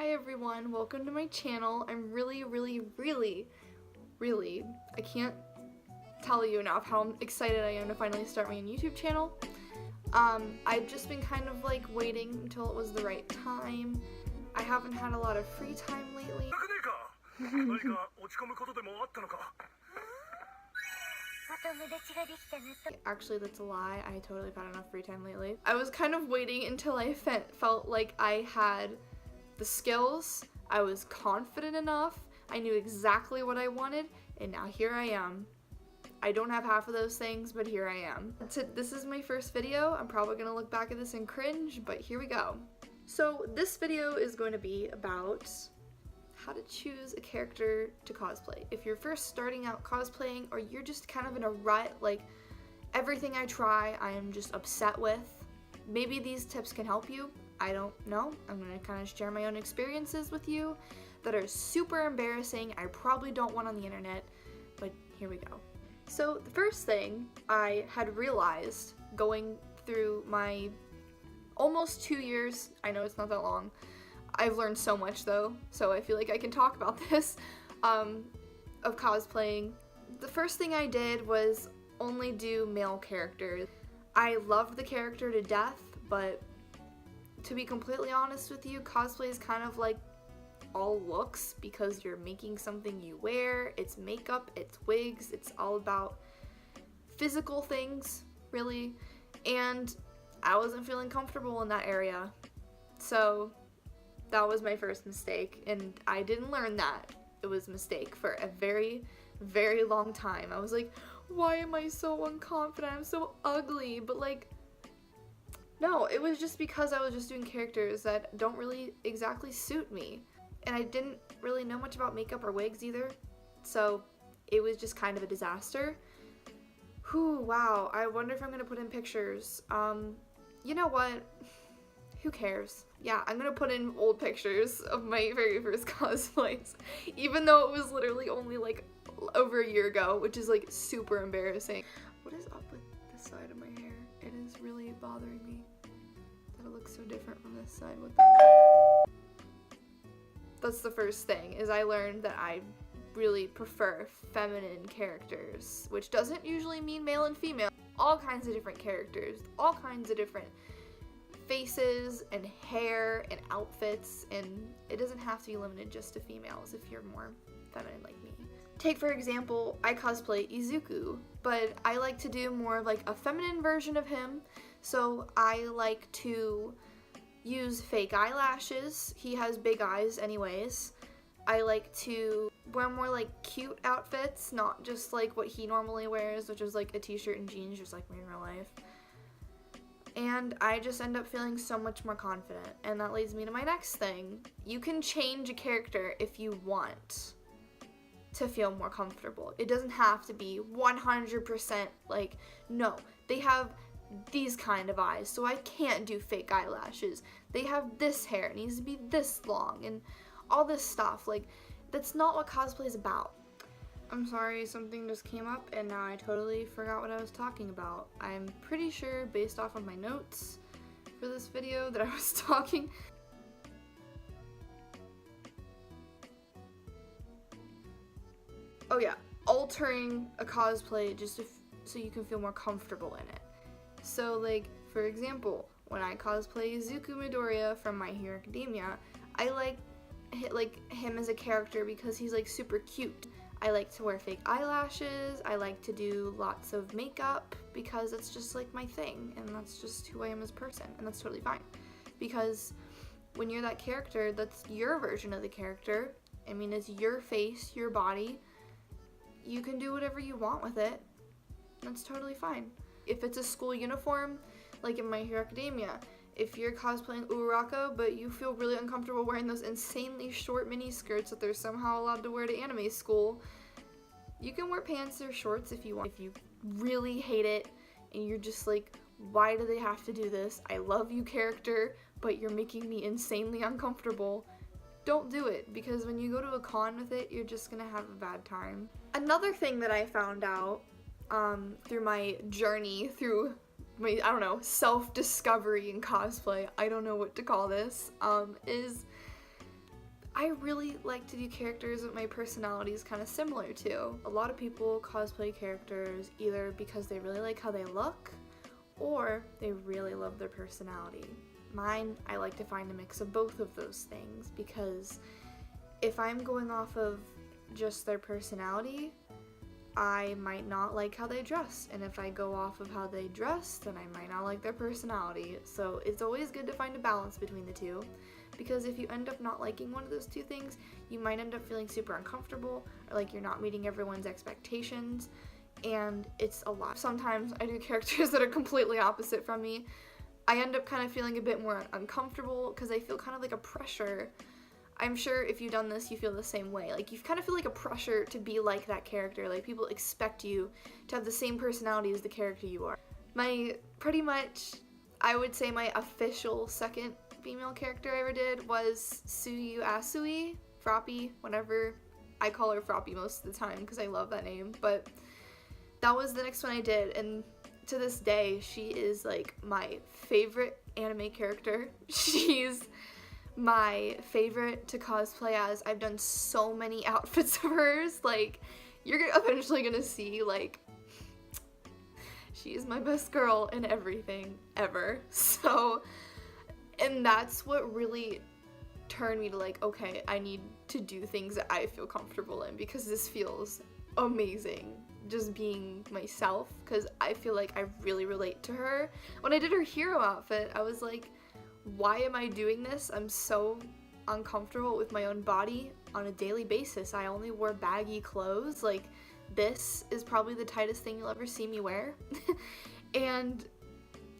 Hi everyone, welcome to my channel. I'm really, I can't tell you enough how excited I am to finally start my own YouTube channel. I've just been kind of like waiting until it was the right time. I haven't had a lot of free time lately. Actually, that's a lie. I totally have had enough free time lately. I was kind of waiting until I felt like I had the skills, I was confident enough, I knew exactly what I wanted, and now here I am. I don't have half of those things, but here I am. This is my first video. I'm probably gonna look back at this and cringe, but here we go. So this video is going to be about how to choose a character to cosplay. If you're first starting out cosplaying, or you're just kind of in a rut, like everything I try I am just upset with, maybe these tips can help you. I don't know. I'm gonna kind of share my own experiences with you that are super embarrassing. I probably don't want on the internet, but here we go. So the first thing I had realized going through my almost 2 years, I know it's not that long, I've learned so much though, so I feel like I can talk about this, of cosplaying. The first thing I did was only do male characters. I loved the character to death, but to be completely honest with you, cosplay is kind of like all looks because you're making something you wear, it's makeup, it's wigs, it's all about physical things, really, and I wasn't feeling comfortable in that area. So that was my first mistake, and I didn't learn that it was a mistake for a very, very long time. I was like, why am I so unconfident? I'm so ugly, but like, no, it was just because I was just doing characters that don't really exactly suit me. And I didn't really know much about makeup or wigs either, so it was just kind of a disaster. Whew, wow, I wonder if I'm gonna put in pictures. You know what? Who cares? Yeah, I'm gonna put in old pictures of my very first cosplays, even though it was literally only like over a year ago, which is like super embarrassing. What is up with this side of my hair? It is really bothering me that it looks so different from this side. That's the first thing, is I learned that I really prefer feminine characters, which doesn't usually mean male and female. All kinds of different characters, all kinds of different faces and hair and outfits, and it doesn't have to be limited just to females if you're more feminine like me. Take for example, I cosplay Izuku, but I like to do more of like a feminine version of him, so I like to use fake eyelashes. He has big eyes anyways. I like to wear more like cute outfits, not just like what he normally wears, which is like a t-shirt and jeans just like me in real life. And I just end up feeling so much more confident, and that leads me to my next thing. You can change a character if you want to feel more comfortable. It doesn't have to be 100% like, no, they have these kind of eyes, so I can't do fake eyelashes. They have this hair, it needs to be this long, and all this stuff. Like, that's not what cosplay is about. I'm sorry, something just came up and now I totally forgot what I was talking about. I'm pretty sure, based off of my notes for this video, that I was talking. Oh yeah, altering a cosplay just so you can feel more comfortable in it. So like, for example, when I cosplay Izuku Midoriya from My Hero Academia, I like him as a character because he's like super cute. I like to wear fake eyelashes, I like to do lots of makeup because it's just like my thing, and that's just who I am as a person, and that's totally fine. Because when you're that character, that's your version of the character. I mean, it's your face, your body. You can do whatever you want with it. That's totally fine. If it's a school uniform, like in My Hero Academia, if you're cosplaying Uraraka but you feel really uncomfortable wearing those insanely short mini skirts that they're somehow allowed to wear to anime school, you can wear pants or shorts if you want. If you really hate it and you're just like, why do they have to do this? I love you, character, but you're making me insanely uncomfortable. Don't do it, because when you go to a con with it, you're just gonna have a bad time. Another thing that I found out through my journey, through my, I don't know, self-discovery in cosplay, I don't know what to call this, is I really like to do characters that my personality is kind of similar to. A lot of people cosplay characters either because they really like how they look or they really love their personality. Mine, I like to find a mix of both of those things, because if I'm going off of just their personality, I might not like how they dress, and if I go off of how they dress, then I might not like their personality. So it's always good to find a balance between the two, because if you end up not liking one of those two things, you might end up feeling super uncomfortable, or like you're not meeting everyone's expectations, and it's a lot. Sometimes I do characters that are completely opposite from me. I end up kind of feeling a bit more uncomfortable because I feel kind of like a pressure. I'm sure if you've done this, you feel the same way. Like, you kind of feel like a pressure to be like that character. Like, people expect you to have the same personality as the character you are. Pretty much, I would say my official second female character I ever did was Suyu Asui, Froppy, whatever. I call her Froppy most of the time because I love that name, but that was the next one I did, and to this day, she is like my favorite anime character. She's my favorite to cosplay as. I've done so many outfits of hers. Like, you're eventually gonna see, like, she is my best girl in everything ever. So, and that's what really turned me to like, okay, I need to do things that I feel comfortable in, because this feels amazing, just being myself, because I feel like I really relate to her. When I did her hero outfit, I was like, why am I doing this? I'm so uncomfortable with my own body on a daily basis. I only wear baggy clothes. Like, this is probably the tightest thing you'll ever see me wear. And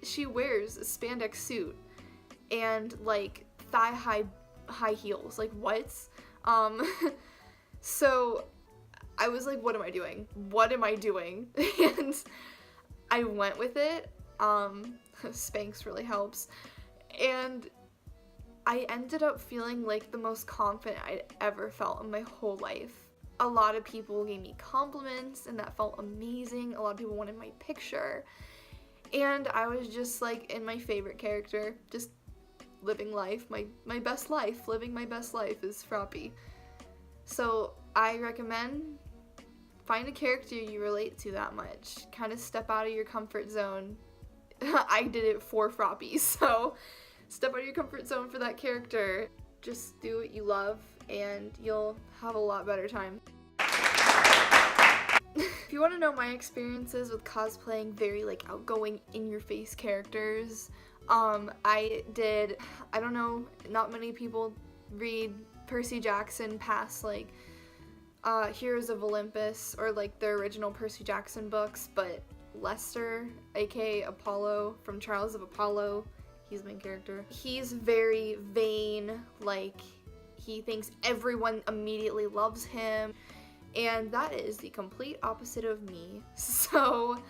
she wears a spandex suit and like thigh-high high heels. Like, what? So I was like, what am I doing? What am I doing? And I went with it. Spanx really helps. And I ended up feeling like the most confident I'd ever felt in my whole life. A lot of people gave me compliments, and that felt amazing. A lot of people wanted my picture. And I was just like in my favorite character, just living life, my best life. Living my best life is Froppy. So I recommend find a character you relate to that much. Kind of step out of your comfort zone. I did it for Froppy, so step out of your comfort zone for that character. Just do what you love and you'll have a lot better time. If you want to know my experiences with cosplaying very like outgoing, in-your-face characters, I don't know, not many people read Percy Jackson past like Heroes of Olympus or like the original Percy Jackson books, but Lester, aka Apollo from Trials of Apollo, he's my character. He's very vain, like he thinks everyone immediately loves him, and that is the complete opposite of me. So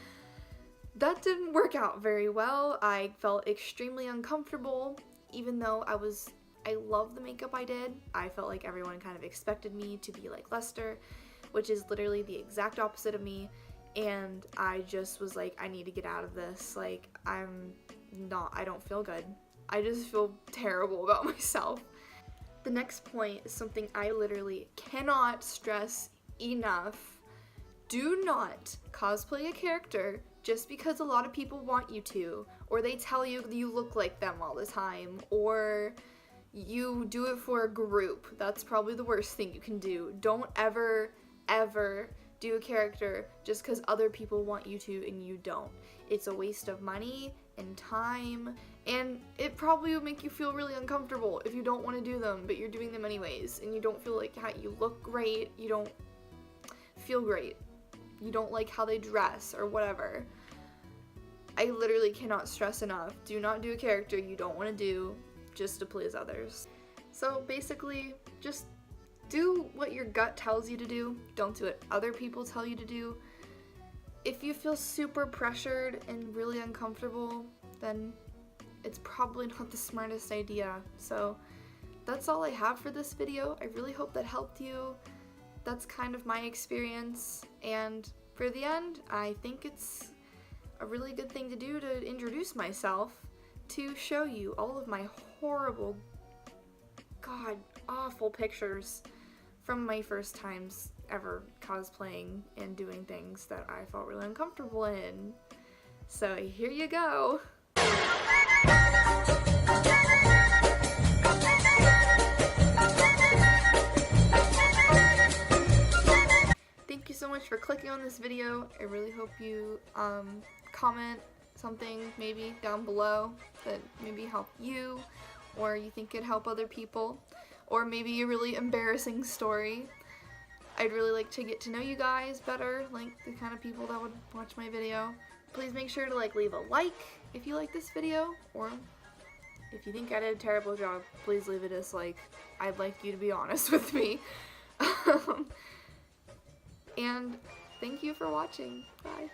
that didn't work out very well. I felt extremely uncomfortable, even though I love the makeup I did. I felt like everyone kind of expected me to be like Lester, which is literally the exact opposite of me, and I just was like, I need to get out of this. Like, I don't feel good. I just feel terrible about myself. The next point is something I literally cannot stress enough. Do not cosplay a character just because a lot of people want you to, or they tell you you look like them all the time, or you do it for a group. That's probably the worst thing you can do. Don't ever do a character just because other people want you to and you don't. It's a waste of money and time, and it probably would make you feel really uncomfortable if you don't want to do them, but you're doing them anyways, and you don't feel like how you look great, you don't feel great, you don't like how they dress or whatever. I literally cannot stress enough, do not do a character you don't want to do just to please others. So basically, just do what your gut tells you to do. Don't do what other people tell you to do. If you feel super pressured and really uncomfortable, then it's probably not the smartest idea. So that's all I have for this video. I really hope that helped you. That's kind of my experience. And for the end, I think it's a really good thing to do to introduce myself, to show you all of my horrible God, awful pictures from my first times ever cosplaying and doing things that I felt really uncomfortable in. So here you go. Thank you so much for clicking on this video. I really hope you comment something maybe down below that maybe help you, or you think could help other people, or maybe a really embarrassing story. I'd really like to get to know you guys better, like the kind of people that would watch my video. Please make sure to leave a like if you like this video, or if you think I did a terrible job, please leave a dislike. I'd like you to be honest with me. And thank you for watching. Bye.